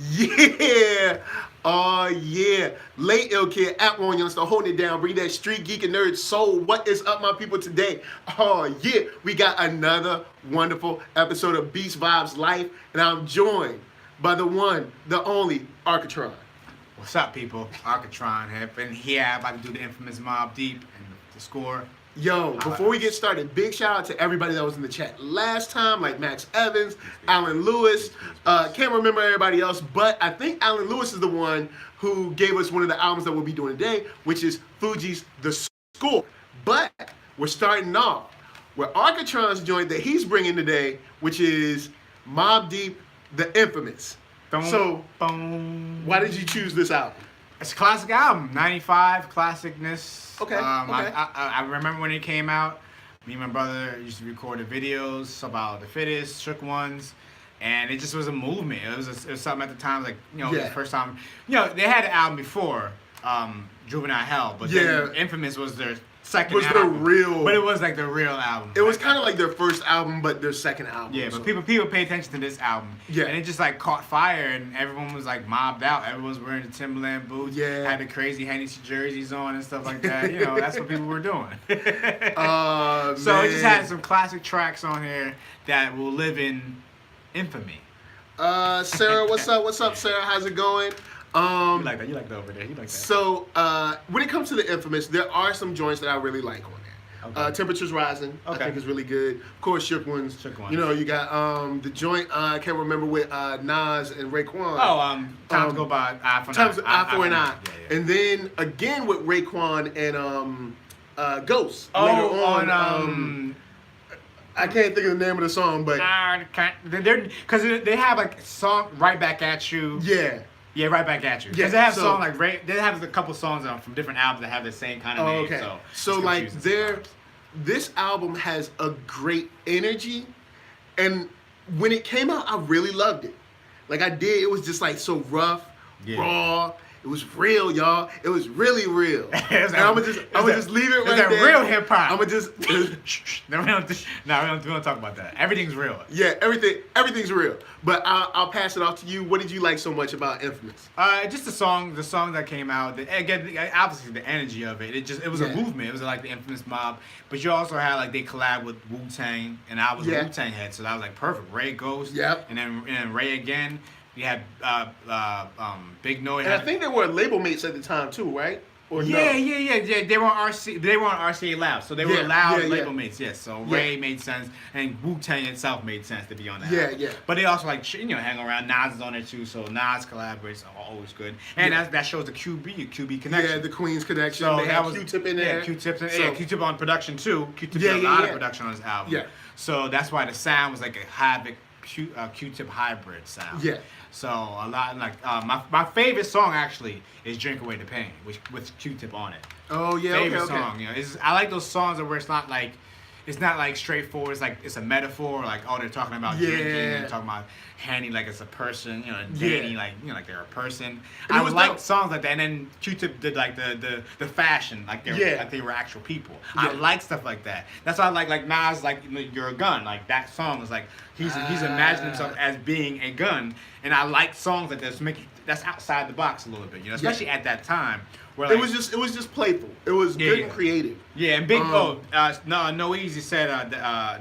Yeah. Oh, yeah. Late ill kid at OneYoungsta holding it down. Bring that street geek and nerd soul. What is up, my people, today? Oh, yeah. We got another wonderful episode of Beast Vibes Life. And I'm joined by the one, the only Arckatron. What's up, people? Arckatron have been here about to do the infamous Mobb Deep and the score. Yo, before we get started, big shout out to everybody that was in the chat last time, like Max Evans, Alan Lewis. Can't remember everybody else, but I think Alan Lewis is the one who gave us one of the albums that we'll be doing today, which is Fugees' The Score. But we're starting off with Arckatron's joint that he's bringing today, which is Mobb Deep, The Infamous. So, why did you choose this album? It's a classic album, 95, classicness. Okay, I remember when it came out, me and my brother used to record the videos about the fittest, shook ones, and it just was a movement. It was something at the time, like, you know, the first time, you know, they had an album before, Juvenile Hell, but then Infamous was their second album. But it was like the real album. It was kind of like their first album, but their second album. Yeah, but people pay attention to this album. Yeah. And it just like caught fire, and everyone was like mobbed out. Everyone was wearing the Timberland boots. Yeah. Had the crazy Hennessy jerseys on and stuff like that. You know, that's what people were doing. So it just had some classic tracks on here that will live in infamy. Sarah, what's up? What's up, Sarah? How's it going? You like that? You like that over there? You like that? So, when it comes to the Infamous, there are some joints that I really like on there. Okay. Temperatures Rising, I think is really good. Of course, Shook Ones. You know, you got the joint, I can't remember, with Nas and Raekwon. Oh, Times Go By, Eye for an Eye. Eye for an Eye. Yeah. And then, again, with Raekwon and Ghost. Later on, I can't think of the name of the song, but... Because they have, like, a song, Right Back At You. Yeah. Yeah, Right Back At You. Because they have songs like they have a couple songs from different albums that have the same kind of name. Okay. So like this album has a great energy, and when it came out, I really loved it. Like I did. It was just like so rough, raw. It was real, y'all. It was really real. And I'ma just leave it right there. It's real hip hop. I'ma just we don't talk about that. Everything's real. Yeah, everything's real. But I'll pass it off to you. What did you like so much about Infamous? Just the song that came out. Again, obviously the energy of it. It was a movement. It was like the Infamous Mob. But you also had like they collabed with Wu-Tang, and I was a Wu-Tang head, so that was like perfect. Ray Ghost. Yep. And then Ray again. We had Big Noise. And I think they were label mates at the time too, right? Or yeah. They were on RCA Labs, so they were loud label mates. Yes, so Ray made sense, and Wu-Tang itself made sense to be on that. album. But they also like hang around. Nas is on there too, so Nas collaborates are always good, and that shows the QB connection. Yeah, the Queens connection. So they have Q-Tip in there. Yeah, Q-Tip on production too. Q-Tip did a lot of production on his album. Yeah. So that's why the sound was like a havoc Q-Tip hybrid sound. Yeah. So a lot like my favorite song actually is "Drink Away the Pain" with Q-Tip on it. Oh yeah, favorite song. You know, I like those songs where it's not like straightforward. It's like it's a metaphor. Like they're talking about drinking and talking about Hanny like it's a person. You know, Danny like like they're a person. I like songs like that. And then Q-Tip did like the fashion like they were actual people. Yeah. I like stuff like that. That's why I like Nas like You're a Gun. Like that song is like he's imagining himself as being a gun. And I like songs like this that's outside the box a little bit. You know, especially at that time. Where, like, it was just playful. It was good and creative. Yeah, and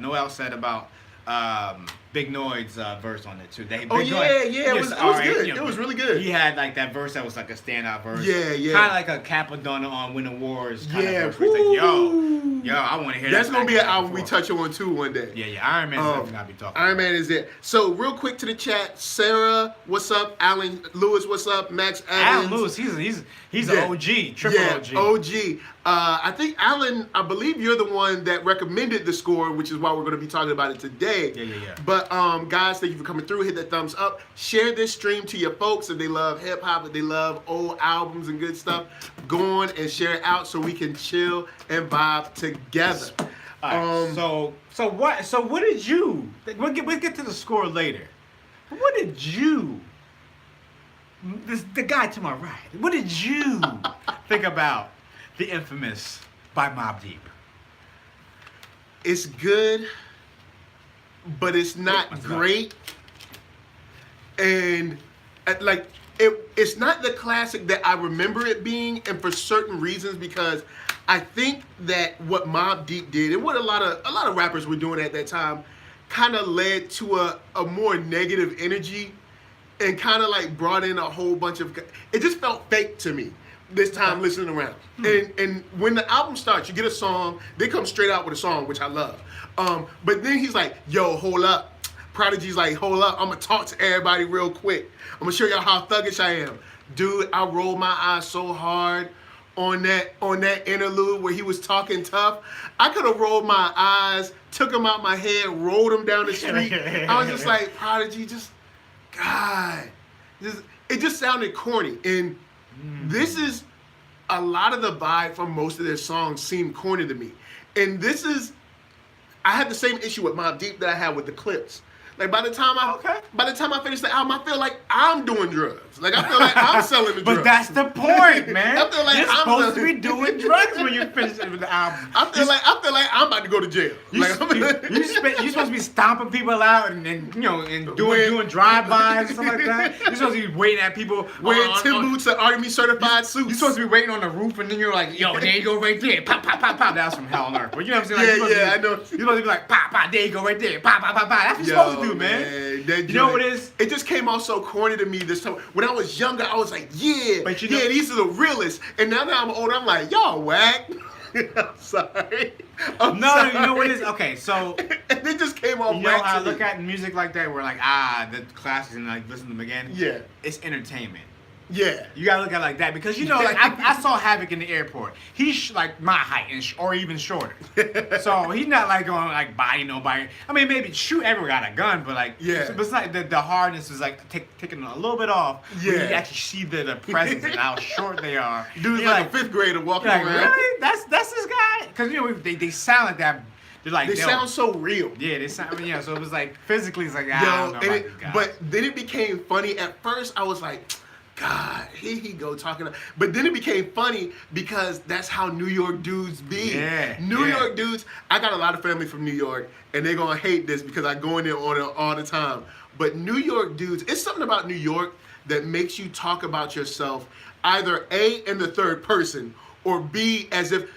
Noel said about Big Noid's verse on it too. It was good. It was really good. He had like that verse that was like a standout verse. Yeah. Kind of like a Capadonna on Winter Wars kind of verse. Where it's like, yo, I want to hear that. That's gonna be an album we touch on too one day. Yeah. Iron Man is definitely gonna be talking. Iron Man is it. So real quick to the chat, Sarah, what's up? Alan Lewis, what's up? Max Evans. Alan Lewis, he's an OG, triple OG. I think Alan, I believe you're the one that recommended the score, which is why we're going to be talking about it today. Yeah. But guys, thank you for coming through. Hit that thumbs up. Share this stream to your folks if they love hip hop, if they love old albums and good stuff. Go on and share it out so we can chill and vibe together. All right, so what did you? We'll get to the score later. What did you? The guy to my right. What did you think about The Infamous by Mobb Deep? It's good, but it's not great. And like it's not the classic that I remember it being, and for certain reasons, because I think that what Mobb Deep did and what a lot of rappers were doing at that time kind of led to a more negative energy, and kind of like brought in a whole bunch of. It just felt fake to me this time listening around. And when the album starts, you get a song. They come straight out with a song, which I love. But then he's like, "Yo, hold up." Prodigy's like, "Hold up, I'm gonna talk to everybody real quick. I'm gonna show y'all how thuggish I am." Dude, I rolled my eyes so hard on that interlude where he was talking tough. I could have rolled my eyes, took him out my head, rolled him down the street. I was just like, Prodigy, it just sounded corny. And this is a lot of the vibe from most of their songs seem corny to me. And I had the same issue with Mobb Deep that I had with the Clips. Like by the time I finish the album, I feel like I'm doing drugs. Like I feel like I'm selling the drugs. But that's the point, man. I feel like You're supposed to be doing drugs when you finish with the album. I feel like I'm about to go to jail. You're supposed to be stomping people out and doing drive-bys and stuff like that. You're supposed to be waiting at people wearing Tim boots and Army certified suits. You're supposed to be waiting on the roof, and then you're like, "Yo, there you go, right there, pop, pop, pop, pop." That's from Hell on Earth. But you know what I'm saying? Like, I know. You're supposed to be like, "Pop, pop, there you go, right there, pop, pop, pop, pop." That's what you're supposed to do, man. You know what it is? It just came off so corny to me this time. When I was younger, I was like, yeah, but these are the realists. And now that I'm older, I'm like, y'all whack. I'm sorry. You know what it is? Okay, so and it just came off. You know how I look at music like that, we're like, the classics, and like listen to them again. Yeah, it's entertainment. Yeah, you gotta look at it like that, because like I saw Havoc in the airport. He's like my height or even shorter, so he's not like going like body nobody. I mean, maybe shoot everyone got a gun, but like but it's like the hardness is like taking a little bit off. Yeah, when you actually see the presence and how short they are. Dude's like a fifth grader walking around. Really? That's this guy? Because they sound like that. They're like, they sound so real. Yeah, they sound. So it was like physically, it's like I don't know about this guy. But then it became funny. At first, I was like, God, here he go talking. But then it became funny because that's how New York dudes be. Yeah, New York dudes. I got a lot of family from New York, and they're gonna hate this because I go in there all the time. But New York dudes, it's something about New York that makes you talk about yourself either A, in the third person, or B, as if,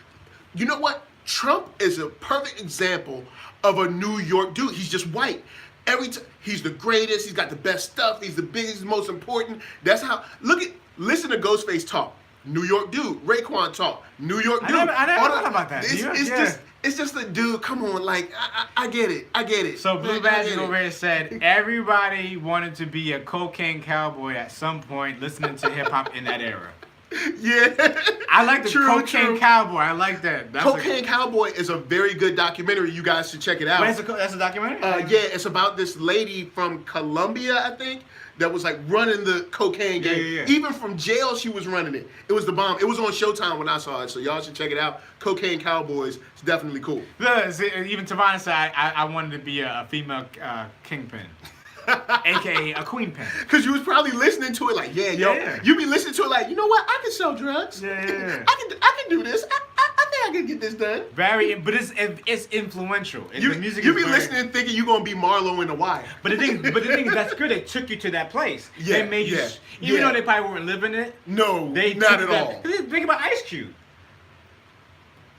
you know what? Trump is a perfect example of a New York dude. He's just white. He's the greatest. He's got the best stuff. He's the biggest, most important. That's how. Listen to Ghostface talk. New York dude. Raekwon talk. New York dude. I never thought about that. It's just the dude. Come on, like I get it. So Blue Badge over here said everybody wanted to be a cocaine cowboy at some point, listening to hip hop in that era. Yeah, I like the Cocaine Cowboy. I like that. Cocaine Cowboy is a very good documentary. You guys should check it out. That's a documentary? Yeah, it's about this lady from Colombia, I think, that was like running the cocaine game. Yeah. Even from jail, she was running it. It was the bomb. It was on Showtime when I saw it, so y'all should check it out. Cocaine Cowboys. It's definitely cool. Even Tavana said I wanted to be a female kingpin. AKA a queen pin. Because you was probably listening to it like, you be listening to it like, you know what, I can sell drugs. Yeah. I can do this. I think I can get this done. But it's influential. The music you be listening thinking you're gonna be Marlo in The Wire. But the thing is, that's good. They took you to that place. Yeah. They made you, even though they probably weren't living it. No, not at all. Think about Ice Cube.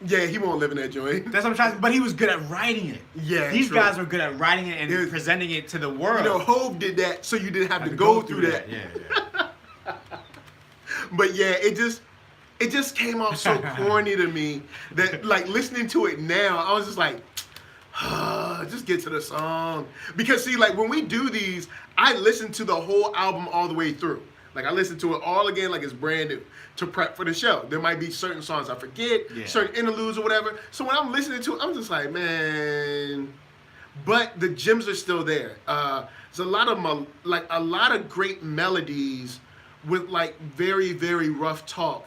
Yeah, he won't live in that joint. That's what I'm trying to say. But he was good at writing it. Yeah, These guys were good at writing it and presenting it to the world. You know, Hove did that so you didn't have to go through that. Yeah. But yeah, it just came off so corny to me that like listening to it now, I was just like, just get to the song. Because see, like when we do these, I listen to the whole album all the way through. Like I listen to it all again like it's brand new to prep for the show. There might be certain songs I forget, certain interludes or whatever. So when I'm listening to it, I'm just like, man. But the gems are still there. There's a lot of great melodies with like very, very rough talk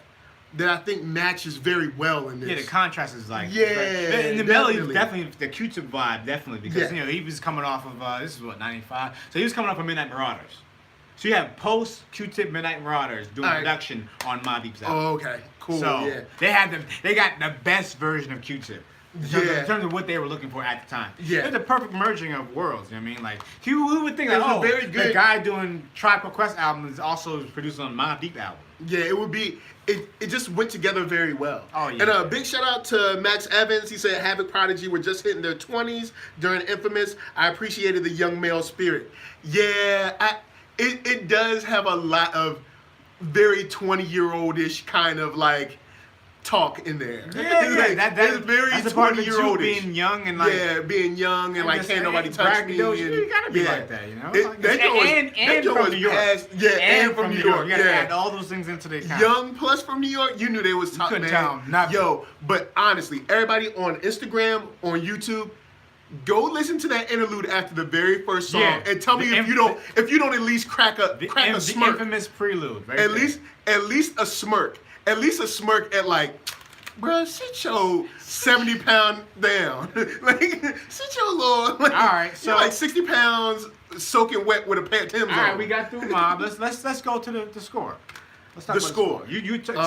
that I think matches very well in this. Yeah, the contrast is like and the melody definitely the Q-Tip vibe definitely because he was coming off of this is what 95, so he was coming off of Midnight Marauders. So you have post Q-Tip Midnight Marauders doing production on Mobb Deep's album. Oh, okay, cool. So they got the best version of Q-Tip. In terms of what they were looking for at the time. Yeah. It's a perfect merging of worlds, you know what I mean? Like, who would think, like, It was very good. the guy doing Tribe Called Quest album is also producing on Mobb Deep album. Yeah, it would be. It just went together very well. Oh, yeah. And a big shout out to Max Evans. He said Havoc Prodigy were just hitting their 20s during Infamous. I appreciated the young male spirit. Yeah, it does have a lot of very 20-year-old-ish kind of like talk in there. Yeah, it's very that's a part of it too, 20-year-old-ish. being young and like being young and like can't nobody touch me. You gotta be like that, you know. And from New York. And from New York. You gotta add all those things into the account. Young plus from New York, you knew they was top, couldn't man. tell 'em nothing. Yo, but honestly, everybody on Instagram, on YouTube, go listen to that interlude after the very first song and tell me if you don't at least crack a smirk. The infamous prelude, right? At least a smirk. At least a smirk at like, bruh, sit your 70-pound down. Like, sit your little. Like, all right, so you're like 60 pounds soaking wet with a pair of Timbs on. All right, we got through Mobb. Let's go to the score. Let's talk about the score.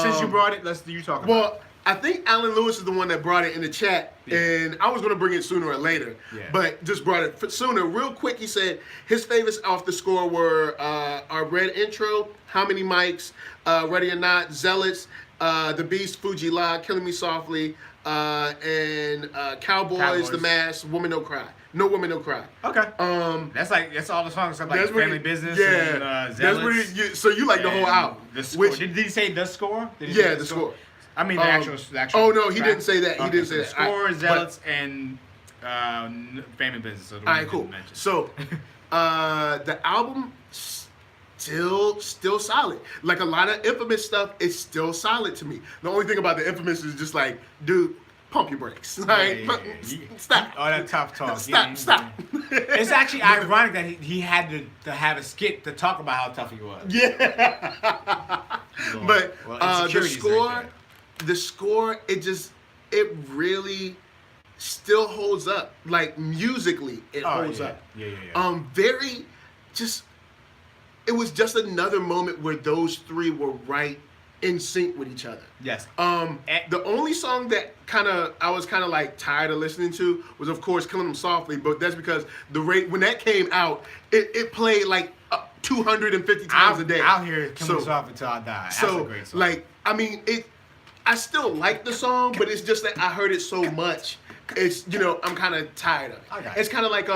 Since you brought it, you talk about it. Well, I think Alan Lewis is the one that brought it in the chat, and I was going to bring it sooner or later, but just brought it sooner. Real quick, he said his favorites off the score were our Red Intro, How Many Mics, Ready or Not, Zealots, The Beast, Fuji La, Killing Me Softly, and Cowboys, The Mask, Woman No Cry. No Woman No Cry. Okay. That's all the songs. Stuff like Family Business and Zealots. So you like the whole album. The score. Did he say the score? The score. I mean the actual. Oh no, he didn't say that. He didn't say that. Score, Zealots, and Family Business. So all right, cool. So the album still solid. Like a lot of Infamous stuff, it's still solid to me. The only thing about the Infamous is just like, dude, pump your brakes. Right? Stop. All that tough talk. Stop. It's actually ironic that he had to have a skit to talk about how tough he was. Yeah. But the score, it really still holds up. Like musically, it holds up. Yeah. It was just another moment where those three were right in sync with each other. Yes. The only song that I was kind of like tired of listening to was of course Killing Them Softly, but that's because when that came out, it played like 250 times a day. I'll hear Killing Them Softly till I die. That's a great song. Like, I mean, I still like the song, but it's just that I heard it so much. It's, I'm kind of tired of it. It's kind of like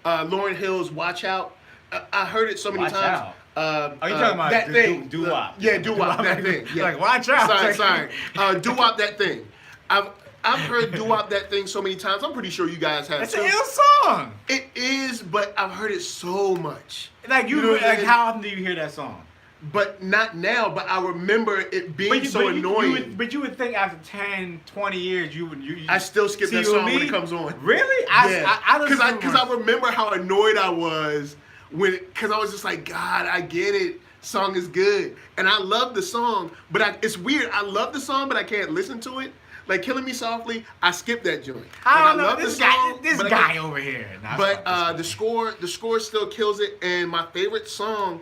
Lauryn Hill's Watch Out. I heard it so many times. Are you talking about that thing? Doo-wop. Yeah, Doo-wop, that thing. Yeah. Like, watch out. Sorry. Doo-wop, that thing. I've heard Doo-wop, that thing so many times. I'm pretty sure you guys have too. It's an ill song. It is, but I've heard it so much. Like, how often do you hear that song? But not now, but I remember it being so annoying. But you would think after 10, 20 years, I still skip that song when it comes on. Really? Yeah. Because I remember how annoyed I was because I was just like, God, I get it. Song is good. And I love the song, but it's weird. I love the song, but I can't listen to it. Like Killing Me Softly, I skip that joint. I love this guy over here. But the score still kills it. And my favorite song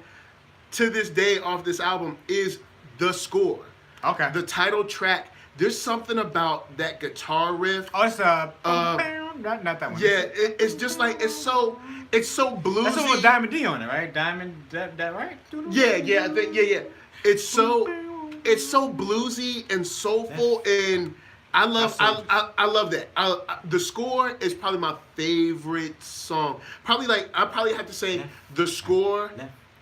to this day off this album is the score. Okay. The title track. There's something about that guitar riff. Oh, it's not that one. Yeah, it's just like it's so bluesy. That's the one with Diamond D on it, right? That right? Yeah. I think yeah. It's so bluesy and soulful, and I love that. The score is probably my favorite song. I probably have to say the score.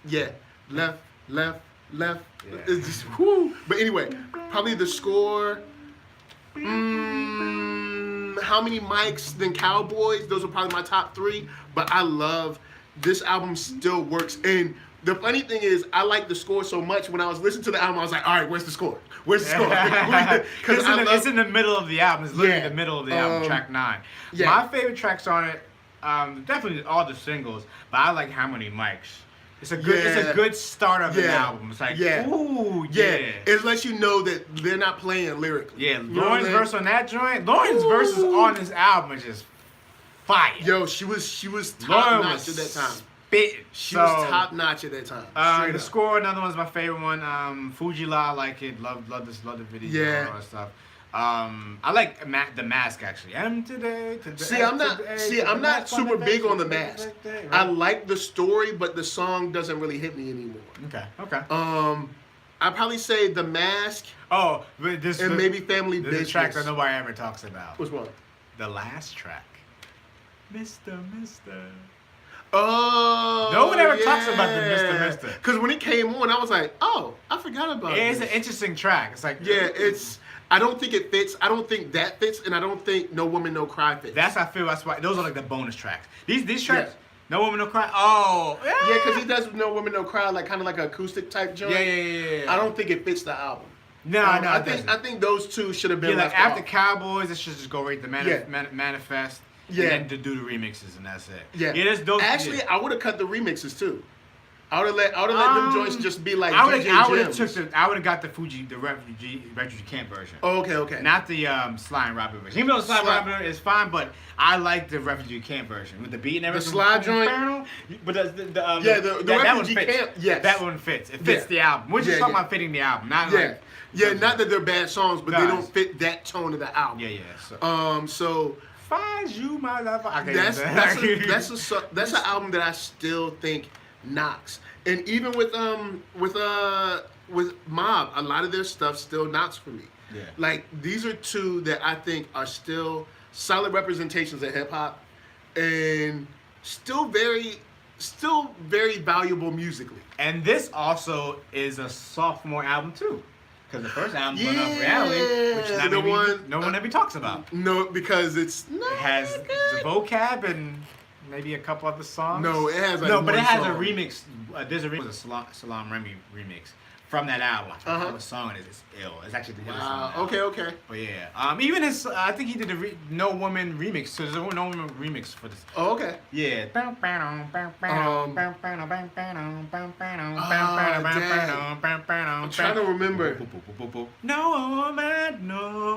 Yeah. Left. Yeah. It's just, whoo. But anyway, probably the score. How Many Mics, then Cowboys. Those are probably my top three. But I love this album. Still works. And the funny thing is, I like the score so much. When I was listening to the album, I was like, all right, where's the score? Because it's in the middle of the album. It's literally the middle of the album, track 9. Yeah. My favorite tracks on it, definitely all the singles. But I like How Many Mics. It's a good start of an album. It's like, ooh, yeah. It lets you know that they're not playing lyrically. Yeah, Lauren's verse on that joint. Lauren's verses on this album is just fire. Yo, she was top notch at that time. She was top notch at that time. The score, another one's my favorite one. Fuji La, I like it. Love the video. Yeah. And all that stuff. I like the Mask actually. Today. I'm not super big on the Mask. Right? I like the story, but the song doesn't really hit me anymore. Okay. I'd probably say the Mask. Oh, and maybe Family Business. This track that nobody ever talks about. Which one? The last track. Mister. Oh. No one ever talks about the Mister. Because when it came on, I was like, oh, I forgot about it. It's an interesting track. It's like I don't think it fits. I don't think that fits, and I don't think No Woman No Cry fits. That's how I feel. That's why those are like the bonus tracks. These tracks. Yeah. No Woman No Cry. Oh. Yeah, because he does No Woman No Cry, like kind of like an acoustic type joint. Yeah. I don't think it fits the album. No, I think those two should have been like left after off. Cowboys, it should just go right to Manifest. Yeah. And then to do the remixes, and that's it. Yeah. There's those. Actually, I would have cut the remixes too. I would have let them joints just be like I would have got the refugee camp version. Oh, okay. Not the Sly and Robin version. Even though Sly and Robin is fine, but I like the refugee camp version with the beat and everything. The Sly joint. But the refugee camp. Yes. That one fits. It fits the album. We're just talking about fitting the album, not like. Yeah, not that they're bad songs, but they don't fit that tone of the album. Yeah. So. Find you, my lover. That's an album that I still think knocks. And even with Mobb, a lot of their stuff still knocks for me. Yeah. Like these are two that I think are still solid representations of hip hop, and still very valuable musically. And this also is a sophomore album too. Because the first album, Blown Off Reality, which no one ever talks about. No, because it has the vocab and maybe a couple other songs. No, it has like but it has song. A remix. There's a remix, a Salam Remy remix from that album. I forgot what song it is. It's ill. It's actually the other song. Okay. But yeah, even his, I think he did a No Woman remix. So there's a No Woman remix for this. Oh, okay. Yeah. I'm trying to remember. No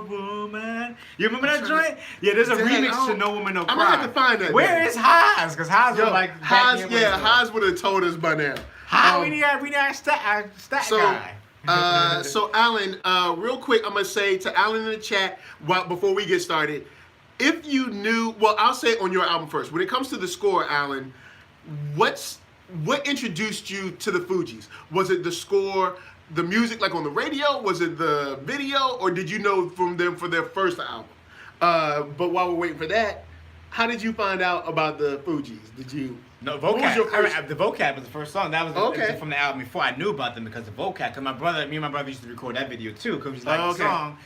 woman. You remember that joint? Yeah, there's a remix to No Woman No Cry. I'm gonna have to find that. Where is Haas? Because Haas was like. Haas would have told us by now. We need a stat guy. So Alan, real quick, I'm gonna say to Alan in the chat before we get started, if you knew, well, I'll say it on your album first. When it comes to the score, Alan, what introduced you to the Fugees? Was it the score, the music, like on the radio? Was it the video, or did you know from them for their first album? But while we're waiting for that, how did you find out about the Fugees? Did you? No, vocab. The vocab was the first song. That was from the album before I knew about them because the vocab. Because me and my brother used to record that video too because we just liked the song.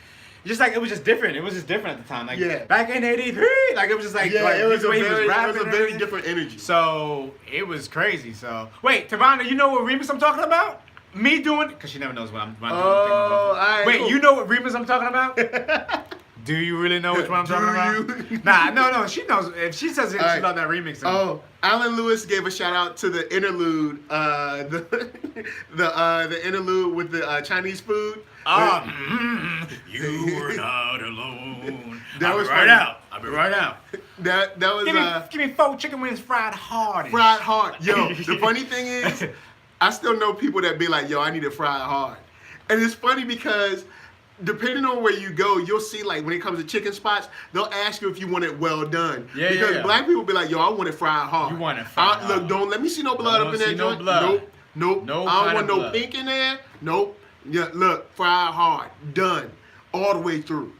Just like it was just different. It was just different at the time. Like back in '83, like it was just like it was a very different energy. So it was crazy. So wait, Tavana, you know what remix I'm talking about? Me doing because she never knows what I'm doing. Wait, you know what remix I'm talking about? Do you really know which one I'm talking about? No. She knows. If she says it, she loves that remix. Oh, Alan Lewis gave a shout out to the interlude, the interlude with the Chinese food. You were not alone. I'll be right out. That was. Give me 4 chicken wings fried hard. Fried hard. Yo, the funny thing is, I still know people that be like, yo, I need it fried hard, and it's funny because. Depending on where you go, you'll see like when it comes to chicken spots, they'll ask you if you want it well done. Because black people be like, yo, I want it fried hard. You want it fried hard. Look, don't let me see no blood up in there, joint. Nope. I don't want no pink in there. Nope. Yeah, look, fried hard. Done. All the way through.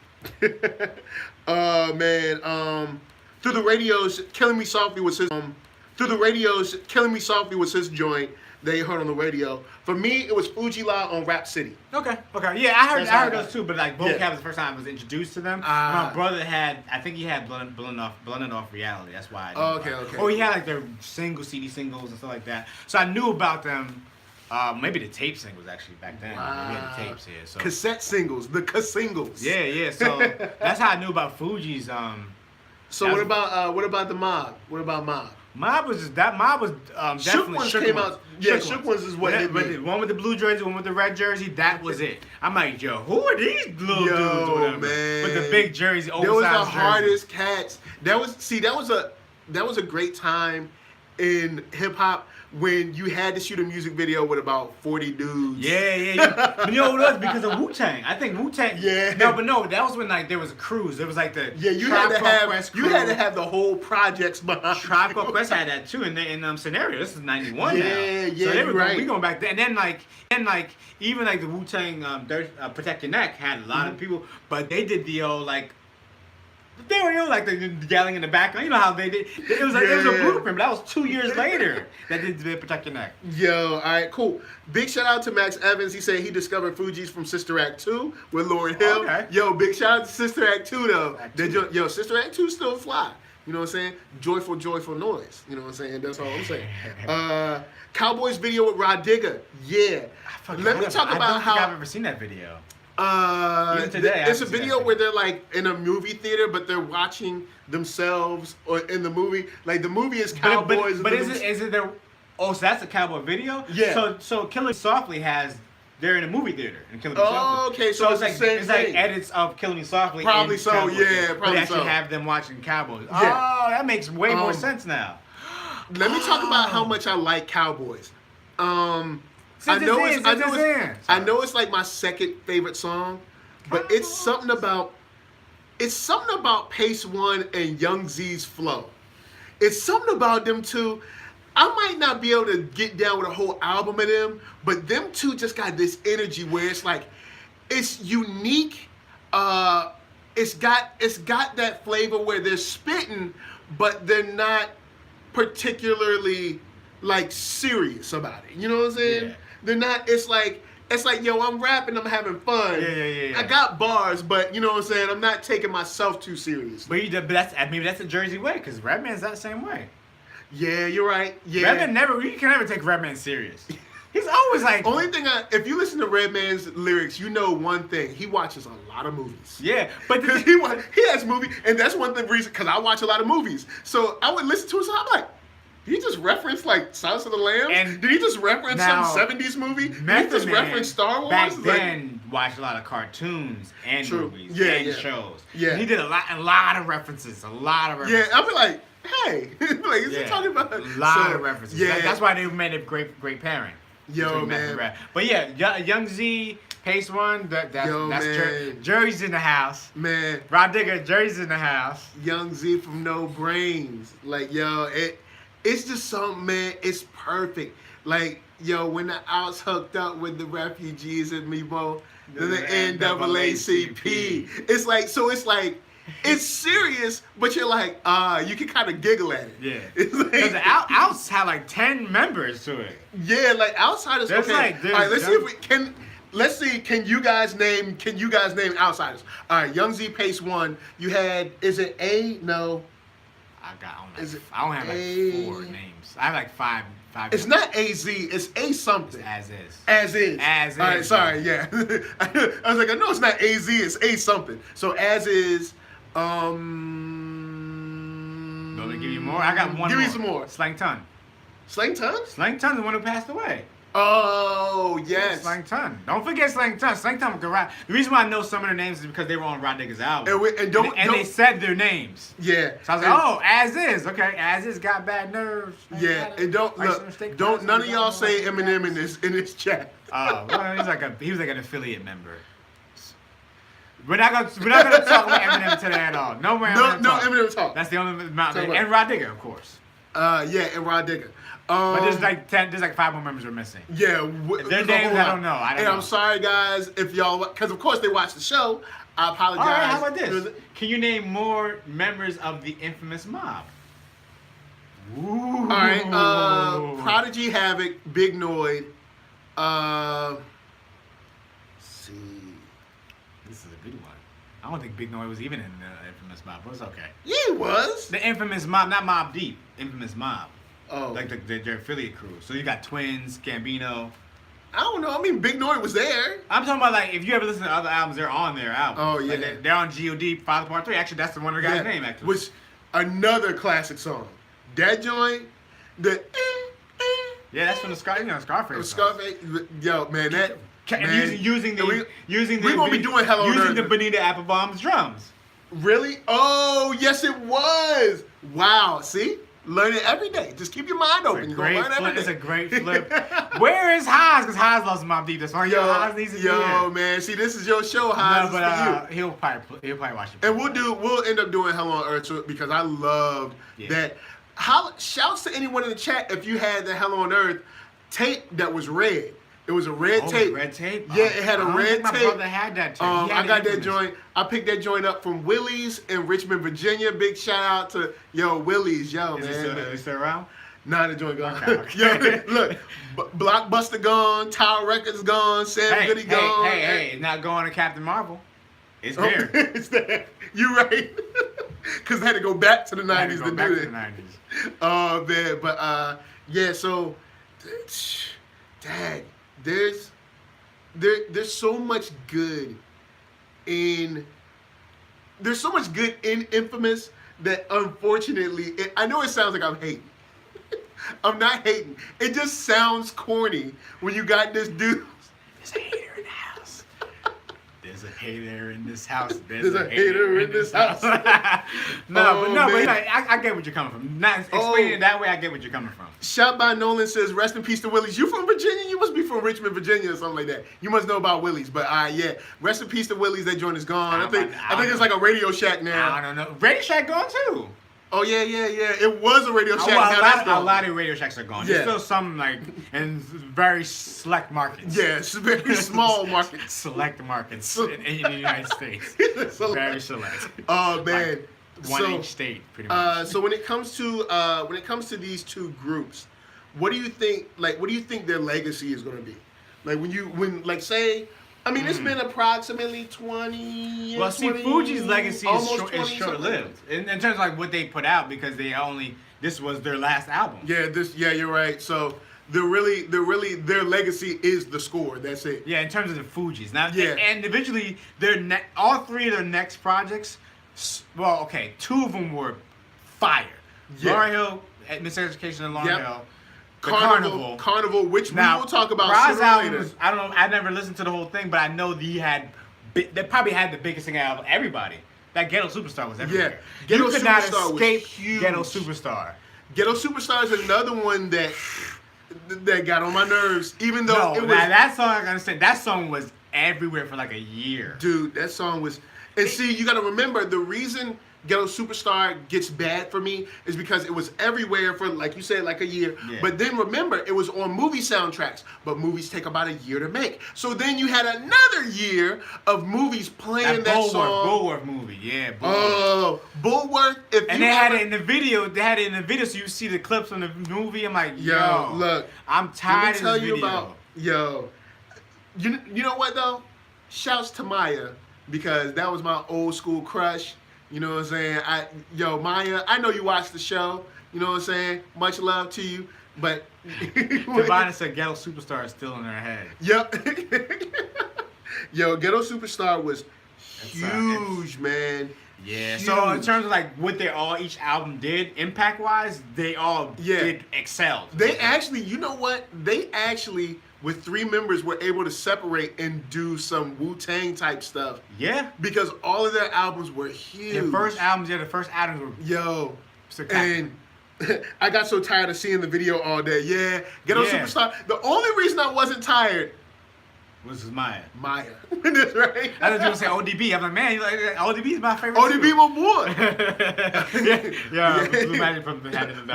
Man. Through the Radios, Killing Me Softly was his joint. They heard on the radio. For me, it was Fugeesated on Rap City. Okay. Yeah, I heard those too, but like vocab was the first time I was introduced to them. My brother I think he had Blown Off Reality. That's why I knew Okay. Or he had like their CD singles and stuff like that. So I knew about them. Maybe the tape singles actually back then. Wow. We had the tapes here. So. Cassette singles, the singles. Yeah. So that's how I knew about Fugees. So what about the Mobb? What about Mobb? Mobb was definitely Shook Ones. Shook Ones is what hit me. One with the blue jersey, one with the red jersey. That was it. I'm like, yo, who are these little dudes? Or whatever? Man. With the big jersey, oversized There was the jersey. hardest cats. That was a great time in hip hop when you had to shoot a music video with about 40 dudes. Yeah. You know what it was? Because of Wu-Tang. I think Wu-Tang. Yeah. No, that was when like there was a cruise. There was like the you Tribe had to Called have Quest you had to have the whole projects behind. Tribe Called Quest had that too in scenario. This is 91 now. Yeah, So they were right. we going back there, and then even like the Wu-Tang Protect Your Neck had a lot of people, but they did the old like. They were, like the yelling in the background. You know how they did. It was like it was a blueprint, but that was 2 years later that they did Protect Your Neck. Yo, all right, cool. Big shout out to Max Evans. He said he discovered Fugees from Sister Act 2 with Lauryn Hill. Okay. Yo, big shout out to Sister Act 2 though. Act 2. Yo, Sister Act 2 still fly. You know what I'm saying? Joyful, joyful noise. You know what I'm saying? That's all I'm saying. Cowboys video with Rod Digger. Yeah. Let me talk about I don't how think I've ever seen that video. Even today, it's a video where they're like in a movie theater, but they're watching themselves or in the movie. Like the movie is Cowboys. But is it there? Oh, so that's a cowboy video. Yeah. So Killing Me Softly they're in a movie theater and Killing Me Oh, Softly. okay, so it's like the same it's thing. like edits of Killing Me Softly. Probably in so, Cowboy yeah, Theater. probably But actually so. have them watching Cowboys. Yeah. Oh, that makes way more sense now. Let me talk about how much I like Cowboys. I know it's like my second favorite song, but it's something about Pace One and Young Z's flow. It's something about them two. I might not be able to get down with a whole album of them, but them two just got this energy where it's like it's unique. It's got that flavor where they're spitting, but they're not particularly like serious about it. You know what I'm saying? Yeah. They're not. It's like, yo, I'm rapping, I'm having fun. Yeah. I got bars, but you know what I'm saying? I'm not taking myself too seriously. But that's the Jersey way, because Redman's that same way. Yeah, you're right. Yeah. You can never take Redman serious. He's always like. Only thing if you listen to Redman's lyrics, you know one thing: he watches a lot of movies. Yeah, but because he has movies, and that's one thing reason because I watch a lot of movies. So I would listen to his. I'm like. Did he just reference like Silence of the Lambs? And did he just reference some 70s movie? Did he just reference Star Wars? Back then, watched a lot of cartoons and movies and shows. Yeah. And he did a lot of references. Yeah, I'll be like, hey, like, is he talking about a lot of references? Yeah, that's why they made a great parent. Yo, man. But yeah, Young Z, Pace One, that's Jersey's in the house. Man. Rod Digger, Jersey's in the house. Young Z from No Brains. Like, yo, it's just something, man. It's perfect. Like, yo, when the outs hooked up with the refugees and Mebo, then the NAACP. It's like, it's serious, but you're like, you can kind of giggle at it. Yeah. Because the outs had like 10 members to it. Yeah, like Outsiders. There's okay. All right, let's see if we can. Let's see. Can you guys name Outsiders? All right, Young Z, Pace One. You had. Is it A? No. I don't have like 4 names. I have like five. It's not AZ. It's A something. As is. As is. As All right, is. sorry. Yeah. I was like, I know it's not AZ. It's A something. So as is. Want me to give you more? I got one. Give more. me some more. Slang Ton. Slang Ton? Slang Ton's the one who passed away. Oh, yes. Slang Ton. Don't forget Slang Ton. Slang Ton can rap. The reason why I know some of their names is because they were on Rod Digger's album. And they said their names. Yeah. So I was like, As Is. Okay, As Is got bad nerves. Yeah. And don't none of y'all say Eminem in this chat. Oh, well, he was like an affiliate member. We're not gonna talk about Eminem today at all. No more Eminem talk. No Eminem talk. That's the only mountain. And Rod Digger, of course. Yeah, and Rod Digger. But there's like 5 more members we're missing. Yeah, their names I don't know. I'm sorry, guys, if y'all, because of course they watch the show. I apologize. All right, how about this? Can you name more members of the infamous Mobb? Ooh. All right, Prodigy, Havoc, Big Noid. Let's see. This is a good one. I don't think Big Noid was even in the infamous Mobb, but it's okay. Yeah, he was. The infamous Mobb, not Mobb Deep. Infamous Mobb. Oh. Like their affiliate crew. So you got Twins, Gambino. I don't know. I mean, Big Noid was there. I'm talking about like if you ever listen to other albums, they're on their album. Oh yeah. Like they're on G.O.D. Father Part 3. Actually, that's the one of the guy's name. Actually, which another classic song. That joint, yeah, that's from the Scarface. Scarface. Yo, man, that. Using the we're gonna be doing Hello using Nerd. the Bonita Applebaum's drums. Really? Oh, yes, it was. Wow. See. Learn it every day. Just keep your mind open. You're gonna learn every day. It's a great flip. Where is Hive? Because Hive loves Mobb Deep. That's why Hive needs to be here. Man, see, this is your show, Hive. No, but he'll probably watch it. And we'll end up doing Hell on Earth because I loved that. Shouts to anyone in the chat if you had the Hell on Earth tape that was red. It was a red tape. Red tape? Yeah, it had a red tape. My brother had that tape. I got that joint. I picked that joint up from Willie's in Richmond, Virginia. Big shout out to Willie's, man. Is it still around? Nah, the joint gone. Okay. Look, Blockbuster gone, Tower Records gone, Sam Goody gone. Hey, it's not going to Captain Marvel. It's there. It's there. You right. Because they had to go back to the 90s to do it. Oh, man. But, yeah, so, dang. There's so much good in Infamous that unfortunately I know it sounds like I'm hating. I'm not hating. It just sounds corny when you got this dude. There's a hater in the house. There's a hater in this house. There's a hater in this house. But I get what you're coming from. Not explaining it that way. I get what you're coming from. Shot by Nolan says, "Rest in peace to Willie's." You from Virginia? You must be from Richmond, Virginia, or something like that. You must know about Willie's. But yeah, rest in peace to Willie's. That joint is gone. I think it's like a Radio Shack now. I don't know. Radio Shack gone too. Oh yeah. It was a Radio Shack. A lot of Radio Shacks are gone. There's still some in very select markets. Yes, very small markets. Select markets in the United States. Very select. Oh man. One each state, pretty much. So when it comes to these two groups, what do you think? What do you think their legacy is going to be? It's been approximately 20 years. Well, see, Fugees' legacy is short-lived in terms of what they put out because this was their last album. Yeah, you're right. So their legacy is the score. That's it. Yeah, in terms of the Fugees. Now, individually, all three of their next projects. Well, okay, two of them were fire. Yeah. Lauryn Hill, Miseducation in Lauryn Hill. Carnival, which we will talk about later. I don't know. I never listened to the whole thing, but I know they probably had the biggest thing out of everybody. That Ghetto Superstar was everywhere. Yeah, you could not escape Ghetto Superstar. Ghetto Superstar is another one that got on my nerves, even though that song. I understand that song was everywhere for like a year. Dude, that song was. And see, you got to remember the reason Ghetto Superstar gets bad for me is because it was everywhere for, like you said, like a year. Yeah. But then remember, it was on movie soundtracks. But movies take about a year to make. So then you had another year of movies playing that song. Bulworth movie, yeah. Bulworth. And they had it in the video. So you see the clips from the movie. I'm like, yo, look, I'm tired of this video. You know what though? Shouts to Maya. Because that was my old school crush. You know what I'm saying? Maya, I know you watched the show. You know what I'm saying? Much love to you. But Devon said Ghetto Superstar is still in her head. Yep. Ghetto Superstar was huge, man. Yeah. Huge. So in terms of what each album did, impact wise, they all did excel. They actually, you know what? With three members, were able to separate and do some Wu-Tang type stuff. Yeah. Because all of their albums were huge. The first albums were... And I got so tired of seeing the video all day. Yeah. Ghetto Superstar. The only reason I wasn't tired... was Maya. That's right. I was going to say ODB. I'm like, man, ODB is my favorite ODB my boy.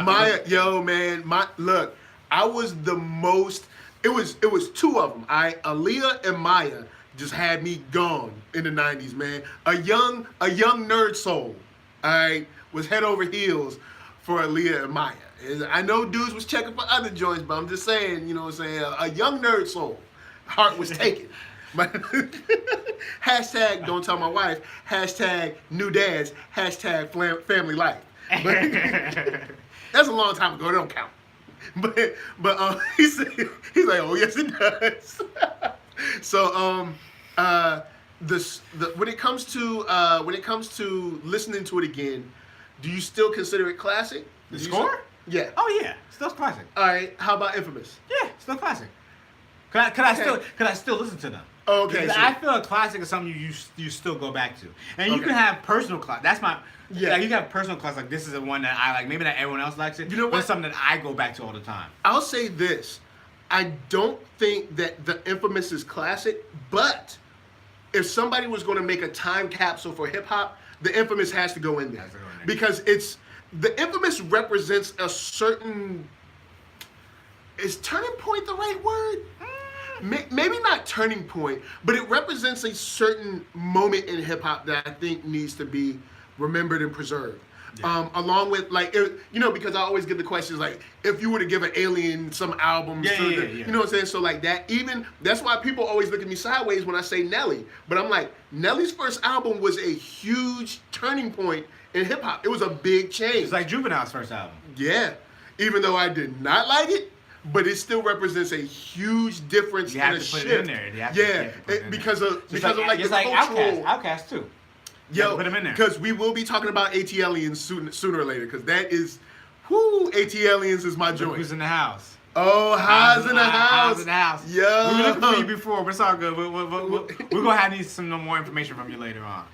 Maya, man. Look, I was the most... It was two of them. Aaliyah and Maya just had me gone in the 90s, man. A young NERDSoul, was head over heels for Aaliyah and Maya. And I know dudes was checking for other joints, but I'm just saying, you know what I'm saying? A young NERDSoul, heart was taken. Hashtag don't tell my wife. Hashtag new dads. Hashtag family life. But that's a long time ago. It don't count. But he's like, oh yes it does. So when it comes to listening to it again, do you still consider it classic? The score? Yeah. Oh yeah, still classic. All right. How about Infamous? Yeah, still classic. Could I still listen to them? Okay. So I feel a classic is something you still go back to, and you can have personal class. That's my Like, you can have personal class. Like, this is the one that I like. Maybe not everyone else likes it. You know what? But it's something that I go back to all the time. I'll say this: I don't think that the Infamous is classic, but if somebody was going to make a time capsule for hip hop, the Infamous has to go in there because the Infamous represents a certain. Is turning point the right word? Maybe not turning point, but it represents a certain moment in hip hop that I think needs to be remembered and preserved. Yeah. Along with, like, because I always get the questions like, if you were to give an alien some albums, you know what I'm saying? So like that's why people always look at me sideways when I say Nelly. But I'm like, Nelly's first album was a huge turning point in hip hop. It was a big change. It's like Juvenile's first album. Yeah, even though I did not like it. But it still represents a huge difference in a shift. You have to put it in there. Because of the cultural. Outkast too. Yo, put them in there. Because we will be talking about ATLiens sooner or later. Because that is, ATLiens is my joint. Who's in the house? Oh, Hive's in the house. Hive's in the house. Yo. We were looking for you before, but it's all good. We're gonna have some more information from you later on.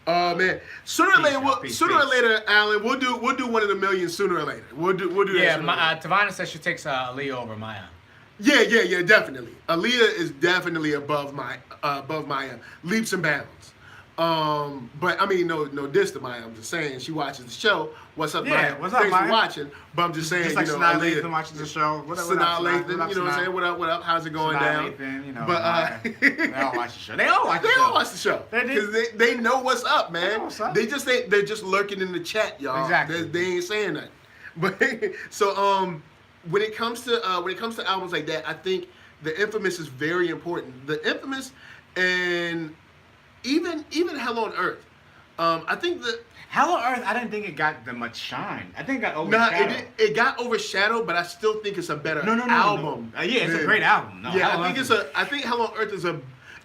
Oh man! Sooner or later, Alan, we'll do one of the millions sooner or later. We'll do that. Tavana says she takes Aaliyah over Maya. Yeah, definitely. Aaliyah is definitely above Maya, leaps and bounds. But I mean, no diss to Maya. I'm just saying she watches the show. What's up, Maya? What's up, Thanks Maya? for watching. But I'm just saying, just like Aaliyah Lathan watching the show. What up, Lathan, you know what I'm saying? What up? How's it going down? Lathan, but they all watch the show. They all watch the show. Because they know what's up, man. They know what's up. They're just lurking in the chat, y'all. Exactly. They ain't saying nothing. But so when it comes to albums like that, I think the Infamous is very important. The Infamous and even Hell on Earth. I think the Hell on Earth, I didn't think it got that much shine. I think it got overshadowed. It got overshadowed, but I still think it's a better album. No. Yeah, it's a great album. I think Hell on Earth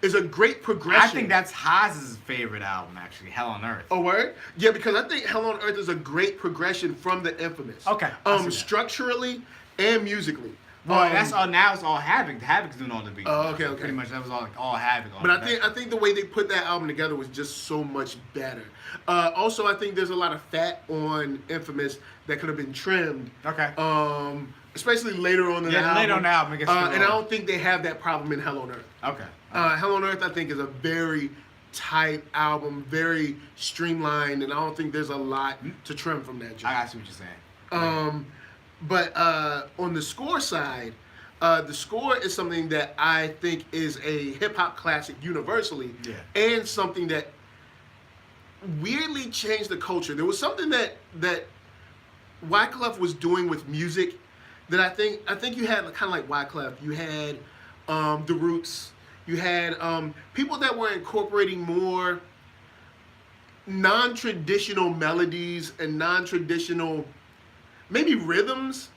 is a great progression. I think that's Haz's favorite album, actually, Hell on Earth. Oh, word? Yeah, because I think Hell on Earth is a great progression from the Infamous. Okay. Structurally and musically. Well, that's all. Now it's all Havoc. Havoc's doing all the beats. Oh, okay. Pretty much, that was all Havoc. But I think the way they put that album together was just so much better. Also, I think there's a lot of fat on Infamous that could have been trimmed. Okay. Especially later on in the album. Later on the album, it gets and I don't think they have that problem in Hell on Earth. Okay. Hell on Earth, I think, is a very tight album, very streamlined, and I don't think there's a lot to trim from that joint. I see what you're saying. But on the score side, the score is something that I think is a hip-hop classic universally, and something that weirdly changed the culture. There was something that Wyclef was doing with music that I think you had kind of like Wyclef. You had The Roots. You had people that were incorporating more non-traditional melodies and non-traditional maybe rhythms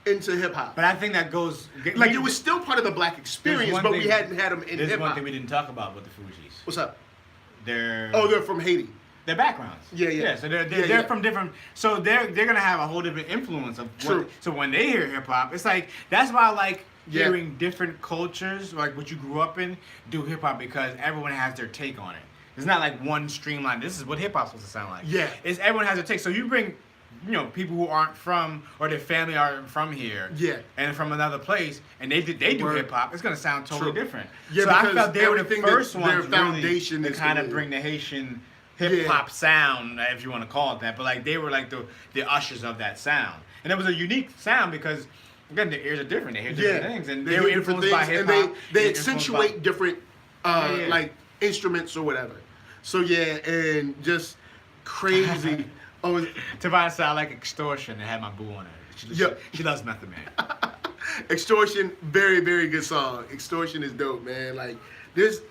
into hip hop. But I think that goes like it was still part of the black experience, but we hadn't had them in hip hop. There's one thing we didn't talk about with the Fugees. What's up? They're from Haiti. Their backgrounds. Yeah. So they're from different. So they're gonna have a whole different influence of. True. So when they hear hip hop, it's like that's why I like hearing different cultures, like what you grew up in, do hip hop because everyone has their take on it. It's not like one streamline. This is what hip hop's supposed to sound like. Yeah. It's everyone has their take. So you bring. People who aren't from or their family aren't from here, and from another place, and they do hip hop. It's gonna sound totally different. Yeah, so I felt they were the first ones their foundation really to kind of bring the Haitian hip hop sound, if you want to call it that. But like they were like the ushers of that sound, and it was a unique sound because again their ears are different. They hear different things, and they were influenced by hip hop. And they accentuate different like instruments or whatever. So and just crazy. Tavana said I like Extortion and had my boo on it. She loves Method Man. Extortion, very, very good song. Extortion is dope, man. Like there's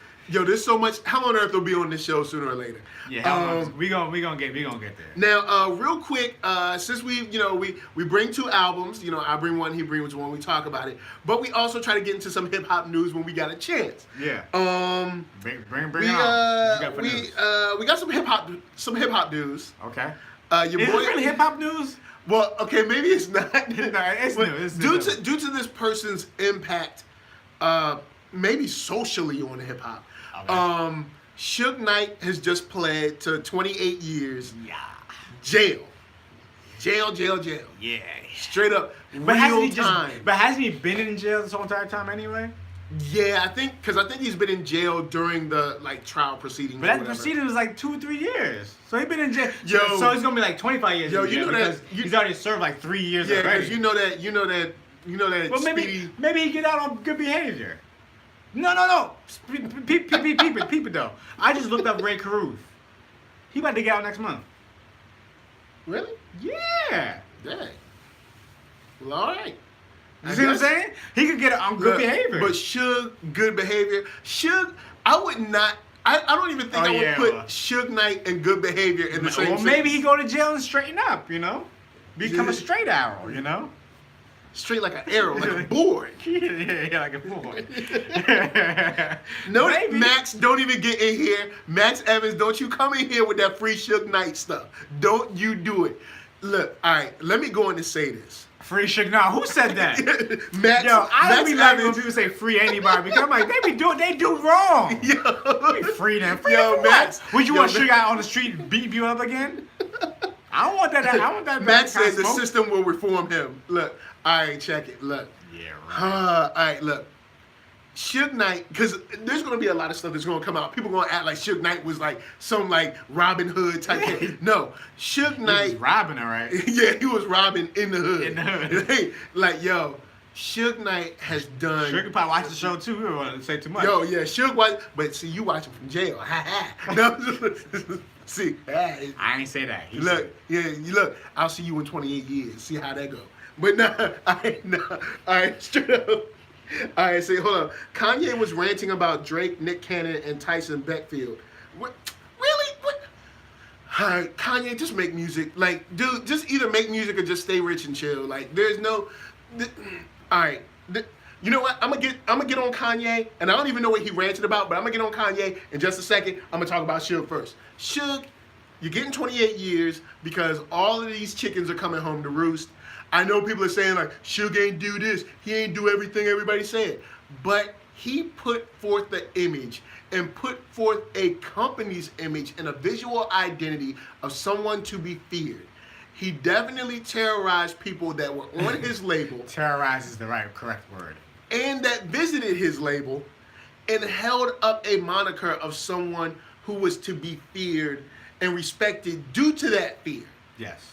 so much. Hell on Earth will be on this show sooner or later. Yeah, we gonna get there. Now, real quick, since we bring two albums, I bring one, he brings one, we talk about it, but we also try to get into some hip hop news when we got a chance. Yeah. Bring it on. We got some hip hop news. Okay. Is it really hip hop news? Well, okay, maybe it's not. No, it's new. Due to this person's impact maybe socially on hip hop. Okay. Suge Knight has just pled to 28 years Yeah. jail. Jail. Yeah. Straight up But real time. hasn't he been in jail this whole entire time anyway? Yeah, I think he's been in jail during the trial proceedings. But that proceeding was like 2-3 years. So he's been in jail. Yo. So it's gonna be like 25 years. Yo, in jail you know that- because he's already served like 3 years Yeah, already. because you know that. Well, maybe he get out on good behavior. No. Peep it though. I just looked up Ray Caruth. He about to get out next month. Really? Yeah. Dang. Well, all right. You see what I'm saying? He could get it on good behavior. But Suge, good behavior. Suge, I would not. I don't even think I would put Suge Knight and good behavior in the same. Well, maybe he go to jail and straighten up. You know, become a straight arrow. You know. Straight like an arrow, like a board. yeah, like a board. No, Max, don't even get in here. Max Evans, don't you come in here with that free Suge Knight stuff. Don't you do it. Look, all right, let me go in and say this. Free Suge Knight. Who said that? Max, Yo, I don't be laughing when Evans. people say free anybody because I'm like, they do wrong. Yo, We free them. Free Yo, them for Max. what? Would you Yo, want Suge out on the street beat you up again? I don't want that. I want that. Max kind said of the smoke. system will reform him. Look, all right, check it. Look. Yeah, right. All right, look. Suge Knight, because there's going to be a lot of stuff that's going to come out. People going to act like Suge Knight was like some like Robin Hood type thing. No, Suge He Knight. was robbing her, right? Yeah, he was robbing in the hood. In the hood. Like, yo, Suge Knight has done. Suge could probably watch the show too. We don't want to say too much. Yo, yeah, Suge was. But see, you watch him from jail. Ha ha. No, see, I ain't say that. He look, said- yeah, you look. I'll see you in 28 years. See how that go. But nah, all right, straight up. All right, see, hold on. Kanye was ranting about Drake, Nick Cannon, and Tyson Beckfield. What? Really? What? All right, Kanye, just make music. Like, dude, just either make music or just stay rich and chill. Like, there's no. All right. You know what? I'm gonna get on Kanye, and I don't even know what he ranted about, but I'm gonna get on Kanye in just a second. I'm gonna talk about Suge first. Suge, you're getting 28 years because all of these chickens are coming home to roost. I know people are saying like, Suge ain't do this, he ain't do everything everybody said. But he put forth the image and put forth a company's image and a visual identity of someone to be feared. He definitely terrorized people that were on his label. Terrorize is the correct word. And that visited his label and held up a moniker of someone who was to be feared and respected due to that fear. Yes.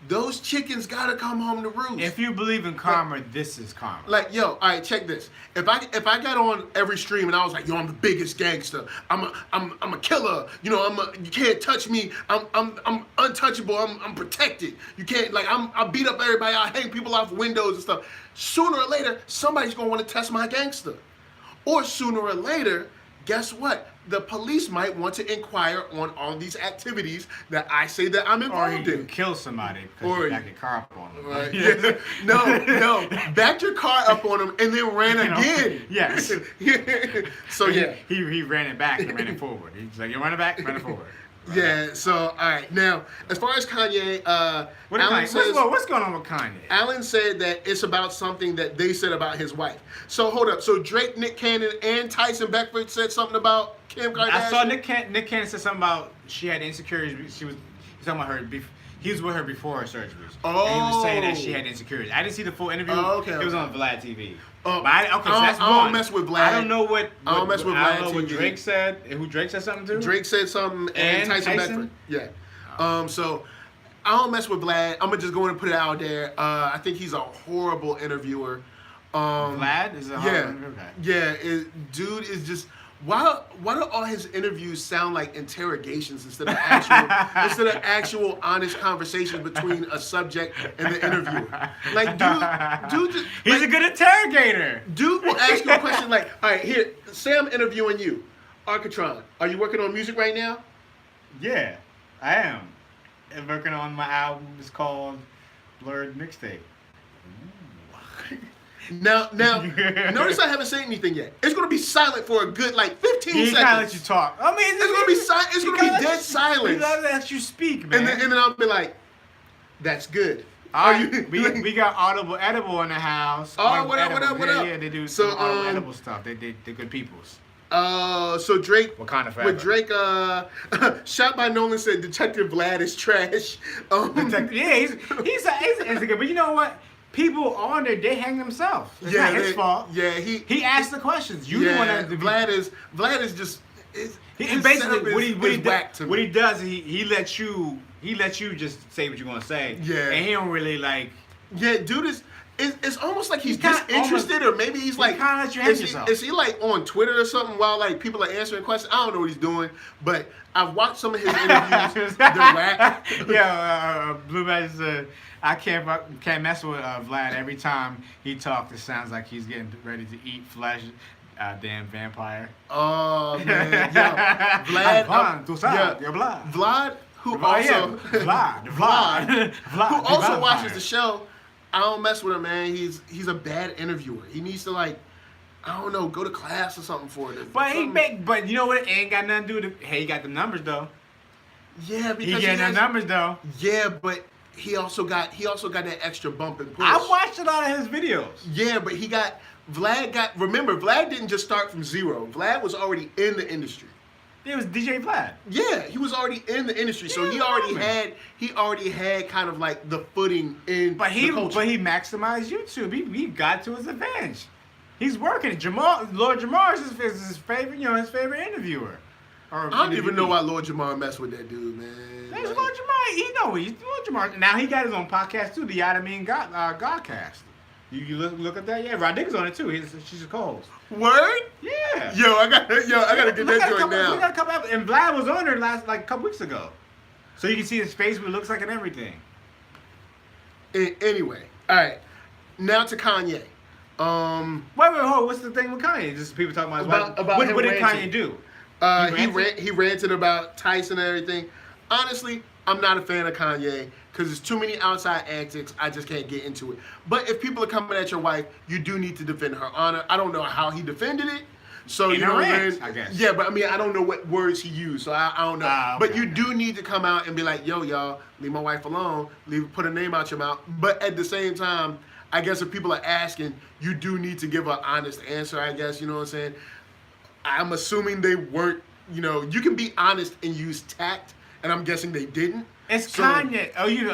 Those chickens gotta come home to roost. If you believe in karma, this is karma. Like, yo, all right, check this. If I got on every stream and I was like, yo, I'm the biggest gangster. I'm a killer. You know, you can't touch me. I'm untouchable. I'm protected. You can't I beat up everybody. I hang people off windows and stuff. Sooner or later, somebody's gonna want to test my gangster. Or sooner or later, guess what? The police might want to inquire on all these activities that I say that I'm Or involved you in. kill somebody because Or you back your car up on them. Right. Yeah. No. Backed your car up on him and then ran again. Yes. So yeah. He ran it back and ran it forward. He's like, you run it back, run it forward. Yeah. So all right. Now, as far as Kanye, What's going on with Kanye? Alan said that it's about something that they said about his wife. So hold up. So Drake, Nick Cannon, and Tyson Beckford said something about Kim Kardashian. I saw Nick Cannon said something about she had insecurities. He's talking about her. He was with her before her surgeries. Oh. And he was saying that she had insecurities. I didn't see the full interview. Oh, okay, It was okay. on Vlad TV. Oh, But so that's I one. don't mess with Vlad. I don't know what I don't mess with I don't Vlad know what TV. Drake said. Who Drake said something to? Drake said something and Tyson Beckford. Yeah. So I don't mess with Vlad. I'm gonna just go in and put it out there. I think he's a horrible interviewer. Vlad is a Yeah. okay. Yeah. Dude is just. Why do all his interviews sound like interrogations instead of actual honest conversation between a subject and the interviewer? Like, dude just He's a good interrogator. Dude will ask you a question like, all right, here, say I'm interviewing you. Arckatron, are you working on music right now? Yeah, I am. I'm working on my album. It's called Blurred Mixtape. Now, notice I haven't said anything yet. It's gonna be silent for a good 15 He seconds. gotta let you talk. I mean, It's gonna be silent. It's gonna be dead silence. He gotta let you speak, man. And then I'll be like, "That's good." All right, we got Audible Edible in the house. Oh, what up? Yeah, they do some Audible Edible stuff. They're good peoples. So Drake, Wakanda forever. with Drake, Shot by Nolan said Detective Vlad is trash. Yeah, he's good, but you know what? People on there, they hang themselves. It's not his fault. Yeah, he asked the questions. You want to. Vlad is just. He basically what he does, he lets you just say what you're gonna say. Yeah. And he don't really like. Yeah, dude is. It's almost like he's disinterested, or maybe he's like. Kind of let you hang yourself. Is he like on Twitter or something while like people are answering questions? I don't know what he's doing, but I've watched some of his interviews. Blue Magic said, I can't mess with Vlad. Every time he talks, it sounds like he's getting ready to eat flesh. Damn vampire. Oh man, yeah. Vlad. Vlad, who also watches the show. I don't mess with him, man. He's a bad interviewer. He needs to like, I don't know, go to class or something for it. But you know what? It ain't got nothing to do with he got the numbers though. Yeah, because he getting the numbers though. Yeah, but he also got that extra bump and push. I watched a lot of his videos. Yeah, but remember, Vlad didn't just start from zero. Vlad was already in the industry. It was DJ Vlad. Yeah, he was already in the industry, so he already had kind of like the footing in the culture. But he maximized YouTube. He got to his advantage. He's working. Lord Jamar is his favorite, his favorite interviewer. I don't even know why Lord Jamar messed with that dude, man. That's Lord Jamar. He know he's Lord Jamar. Now he got his own podcast too, the Yada Godcast. You look at that, yeah. Roddick's on it too. She's a co-host. Word? Yeah. Yo, I gotta get that joint now. We got a couple episodes, and Vlad was on there a couple weeks ago, so you can see his face, what it looks like, and everything. Anyway, all right. Now to Kanye. Wait, what's the thing with Kanye? Just people talking about what did Kanye do? He ranted about Tyson and everything. Honestly, I'm not a fan of Kanye because there's too many outside antics. I just can't get into it. But if people are coming at your wife, you do need to defend her honor. I don't know how he defended it. So you know what I mean? I guess. Yeah, but I mean, I don't know what words he used, so I don't know. Okay, but you do need to come out and be like, yo, y'all, leave my wife alone. Put her name out your mouth. But at the same time, I guess if people are asking, you do need to give an honest answer, I guess. You know what I'm saying? I'm assuming they weren't, you can be honest and use tact, and I'm guessing they didn't. It's Kanye. Oh, you're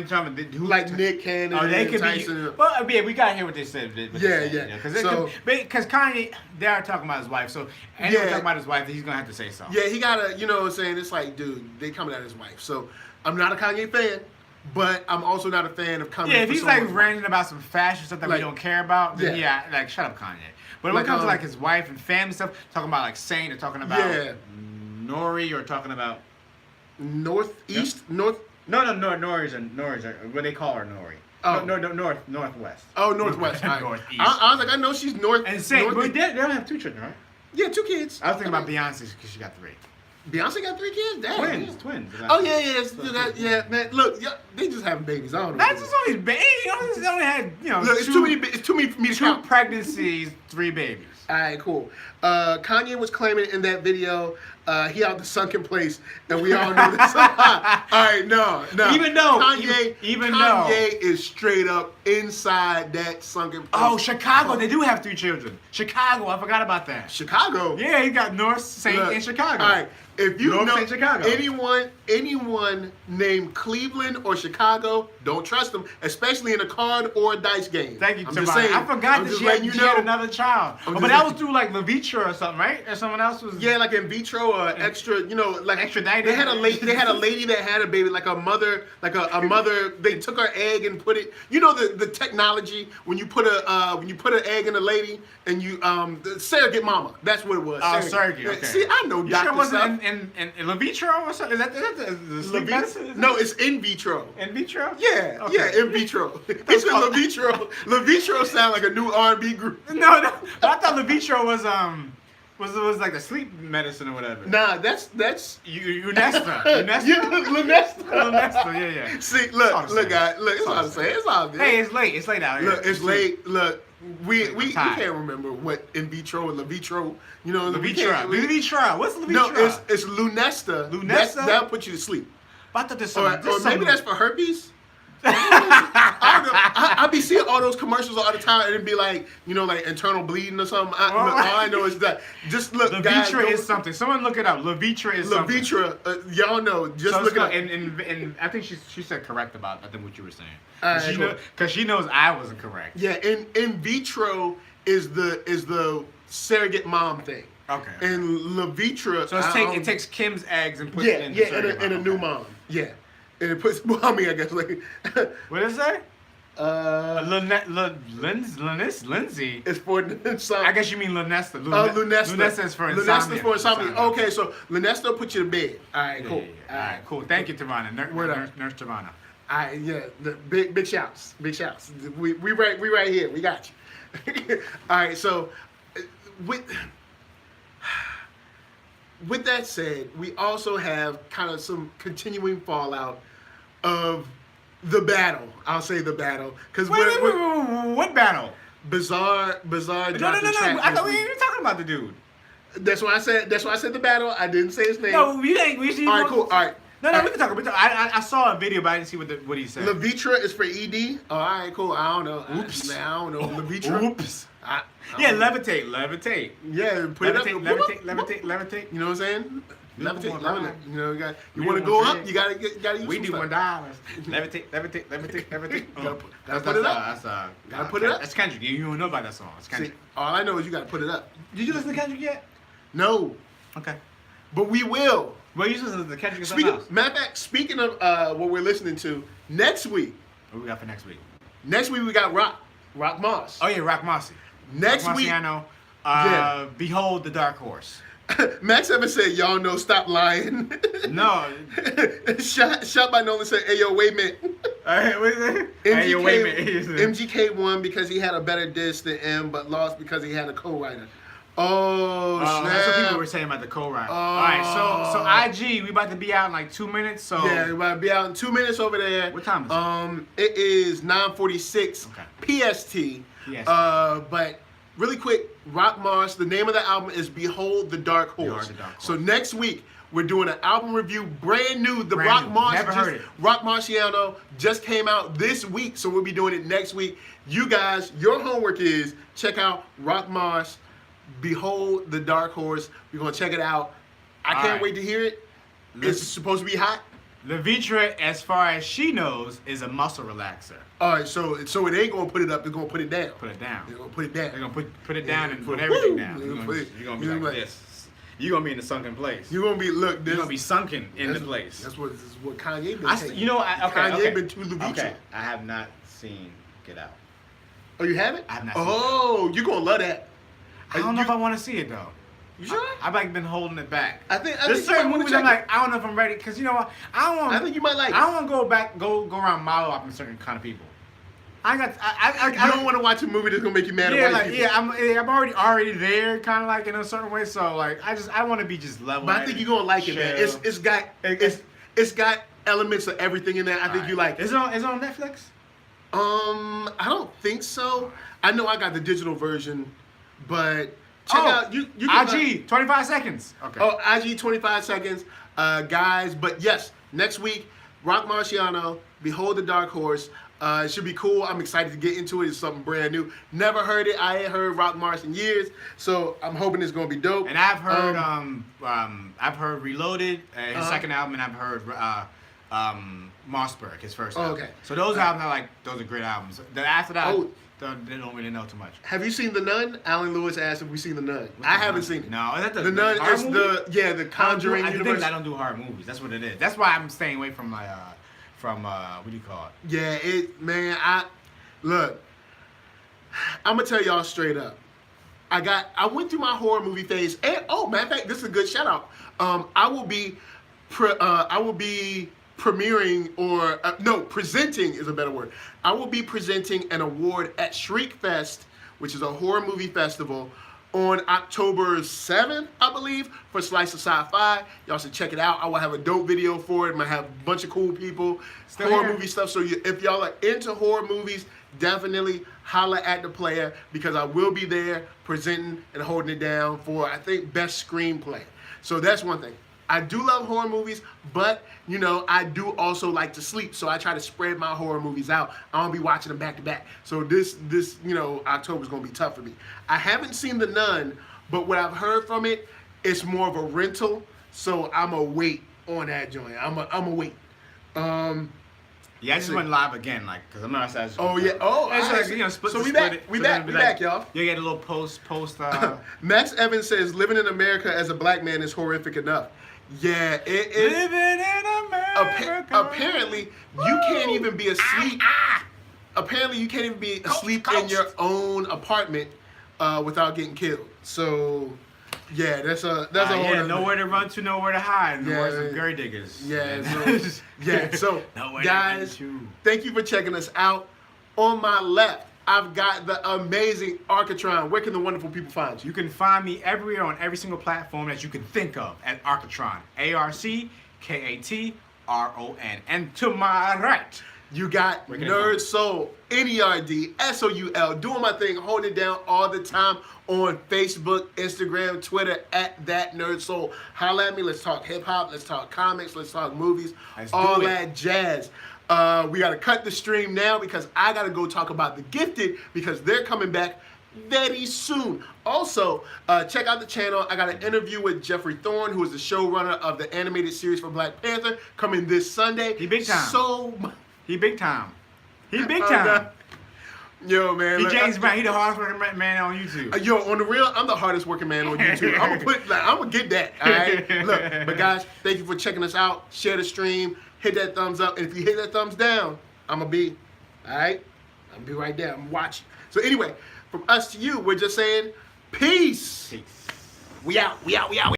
talking about who? Like Nick Cannon and Tyson. Well, yeah, we gotta hear what they said. Yeah. Because Kanye, they are talking about his wife. So anyone talking about his wife, he's gonna have to say something. Yeah, he gotta. You know what I'm saying? It's like, dude, they coming at his wife. So I'm not a Kanye fan, but I'm also not a fan of coming. Yeah, if he's like ranting about some fashion stuff that we don't care about, then like shut up, Kanye. But when it comes to like his wife and family stuff, talking about like Saint or talking about Nori or talking about. Northeast? No, Nori's what they call her Nori. Oh. Northwest. Oh, Northwest. Northeast. I was like, I know she's north. And Saint, but they don't have two children, right? Yeah, 2 kids. I was thinking about Beyonce because she got 3. Beyonce got 3 kids? Damn. Twins. Oh, yeah, man. Look, they just having babies. I don't know. That's just only babies. They only had, Look, it's too many for me to count. 2 pregnancies, 3 babies. All right, cool. Kanye was claiming in that video he out the sunken place, and we all know this. All right, no. Even though Kanye is straight up inside that sunken place. Oh, Chicago, they do have 3 children. Chicago, I forgot about that. Chicago? Yeah, he got North Saint in Chicago. All right, if you North know Saint Chicago. anyone named Cleveland or Chicago, don't trust them, especially in a card or a dice game. Thank you, I'm Tamara. just saying. I forgot that she had another child. But that was through like LaVitra or something, right? Or someone else was. Yeah, like in vitro or extra, like extra. They had a lady that had a baby, like a mother, They took her egg and put it. You know the technology when you put an egg in a lady and you the surrogate mama. That's what it was. Surrogate. Okay. See, I know doctor stuff. Wasn't in LaVitra or something? Is that the sleep medicine? No, it's in vitro. In vitro? Yeah, okay. In vitro. He said LaVitro. LaVitro sound like a new R&B group. No. But I thought LaVitro was like the sleep medicine or whatever. Nah, that's Lunesta. Lunesta. Yeah. See, look, guys, look, it's all the same. It's all good. Hey, it's late. It's late out here. Look, it's late. Look, we can't remember what in vitro and LaVitro. You know, LaVitra. What's LaVitra? No, it's Lunesta. Lunesta. That'll put you to sleep. But I thought there's or maybe that's for herpes. I don't know. I be seeing all those commercials all the time, and it'd be like, you know, like internal bleeding or something. All I know is that just look, guys. LeVitra is something. Someone look it up. LeVitra is something. LeVitra, y'all know. Just so look it up. And I think she said correct about I think what you were saying. Right, Because she knows I wasn't correct. Yeah, in vitro is the surrogate mom thing. Okay. And LeVitra. So it takes Kim's eggs and puts it in and a new mom. Yeah. And it puts mommy, I guess. Like, what did it say? Lindsay. It's for insomnia. I guess you mean Lunesta. Lunesta. Lunesta is for insomnia. Lunesta is for insomnia. Okay, so Lunesta put you to bed. All right, cool. Yeah. All right, cool. Thank you, Tavana. Nurse Tavana. All right, yeah. Big shouts. Big shouts. We right here. We got you. All right, so with that said, we also have kind of some continuing fallout of the battle. I'll say the battle because what battle? Bizarre. No. I thought we were talking about the dude. That's why I said the battle. I didn't say his name. No, we ain't. We all right, cool. All right. No, we can talk about it. I saw a video, but I didn't see what he said. LeVitra is for ED. Oh, all right, cool. I don't know. Oops. Man, I don't know. LeVitra. Oops. Yeah, levitate. Yeah, put it up. Levitate. You know what I'm saying? Levitate. You know, you want to want go to up, you gotta use We some do stuff. $1. Levitate. Gotta put it up. Gotta put it up. That's Kendrick. You don't know about that song. It's Kendrick. See, all I know is you gotta put it up. Did you listen to Kendrick yet? No, Okay. but we will. Well, you listen to the Kendrick or something else. Matter of fact, speaking of what we're listening to, next week. What we got for next week? Next week we got Rock Moss. Oh yeah, Rock Mossy. Next week. Marciano, Behold the Dark Horse. Max Evans said, "Y'all know, stop lying." No. Shot by Nolan said, "Hey yo, wait a minute." What is it? Hey, yo, wait a minute. MGK won because he had a better diss than M, but lost because he had a co-writer. Oh, snap. That's what people were saying about the co-writer. All right, so IG, we about to be out in like 2 minutes. So yeah, we about to be out in 2 minutes over there. What time is it? It is 9:46 PST. Yes. But really quick, Rock Mars. The name of the album is Behold the Dark Horse. So next week we're doing an album review, brand new. Rock Mars. Never heard it. Rock Marciano just came out this week, so we'll be doing it next week. You guys, your homework is check out Rock Mars. Behold the Dark Horse. We're gonna check it out. I can't wait to hear it. It's supposed to be hot. LeVitra, as far as she knows, is a muscle relaxer. All right, so it ain't gonna put it up. They're gonna put it down. Put it down. They're gonna put it down. They're gonna put it down and put everything down. You're gonna be like this. You're gonna be in the sunken place. You're gonna be you're gonna be sunken in the place. This is what Kanye been saying. Kanye been to LeVitra. Okay, I have not seen Get Out. Oh, you haven't? I have not seen Oh, you're gonna love that. I don't know if I want to see it though. You sure? I've like been holding it back. I think there's certain movies I'm like, I don't know if I'm ready because you know what? I think you might like. I don't want to go around model up in certain kind of people. I don't want to watch a movie that's gonna make you mad at white people. I'm already there, kind of like in a certain way. So like, I want to be just level. But I think you're gonna like it, man. It's got elements of everything in there. I think you like it. Is it on Netflix? I don't think so. I know I got the digital version, but check out you IG 25 seconds. Okay. Oh, IG 25 seconds, guys. But yes, next week, Rock Marciano, Behold the Dark Horse. It should be cool. I'm excited to get into it. It's something brand new. Never heard it. I ain't heard Rock Mars in years, so I'm hoping it's gonna be dope. And I've heard Reloaded, his second album, and I've heard Mossberg, his first album. Okay. So those albums those are great albums. Then after that, they don't really know too much. Have you seen The Nun? Alan Lewis asked if we seen The Nun. I haven't seen it. No, is that The Nun is the Conjuring universe. I don't do horror movies. That's what it is. That's why I'm staying away from what do you call it? Yeah, look, I'm gonna tell y'all straight up. I went through my horror movie phase, and matter of fact, this is a good shout out. I will be presenting is a better word. I will be presenting an award at Shriekfest, which is a horror movie festival, on October 7th, I believe, for Slice of Sci-Fi. Y'all should check it out. I will have a dope video for it. I'm going to have a bunch of cool people, horror movie stuff. So if y'all are into horror movies, definitely holla at the player because I will be there presenting and holding it down for, I think, best screenplay. So that's one thing. I do love horror movies, but you know, I do also like to sleep, so I try to spread my horror movies out. I don't be watching them back to back. So this you know, October's gonna be tough for me. I haven't seen The Nun, but what I've heard from it, it's more of a rental. So I'm a wait on that joint. I'm a wait. Yeah, I just went live again, like, cause I'm not sad. Oh yeah. Oh, it's right. like, you know, split. So we split back. it. We So back. then We be back, y'all. You get a little post. Max Evans says, "Living in America as a black man is horrific enough." Yeah, it Living in America. Apparently, you can't even be asleep. Apparently, you can't even be asleep in your own apartment without getting killed. So, yeah, that's a whole yeah, other nowhere to run to, nowhere to hide. In the Yeah. words of Gary Diggers. So Nowhere guys, to run to. thank you for checking us out. On my left, I've got the amazing Arckatron. Where can the wonderful people find you? You can find me everywhere on every single platform that you can think of at Arckatron. ARCKATRON. And to my right, You got Where can they find NERDSoul, NERDSoul, doing my thing, holding it down all the time on Facebook, Instagram, Twitter, at ThatNERDSoul. Holla at me, let's talk hip hop, let's talk comics, let's talk movies, Let's all do it. that jazz. We gotta cut the stream now because I gotta go talk about The Gifted because they're coming back very soon. Also, check out the channel. I got an interview with Jeffrey Thorne, who is the showrunner of the animated series for Black Panther, coming this Sunday. He big time. So he big time. He big Oh, time. God. Yo, man. He look, James Brown. He the hardest working man on YouTube. Yo, on the real, I'm the hardest working man on YouTube. I'm gonna get that. All right. Look, but guys, thank you for checking us out. Share the stream. Hit that thumbs up, and if you hit that thumbs down, I'm gonna be. All right. I'm gonna be right there. I'm watching. So anyway, from us to you, we're just saying peace. Peace. We out. We out. We out.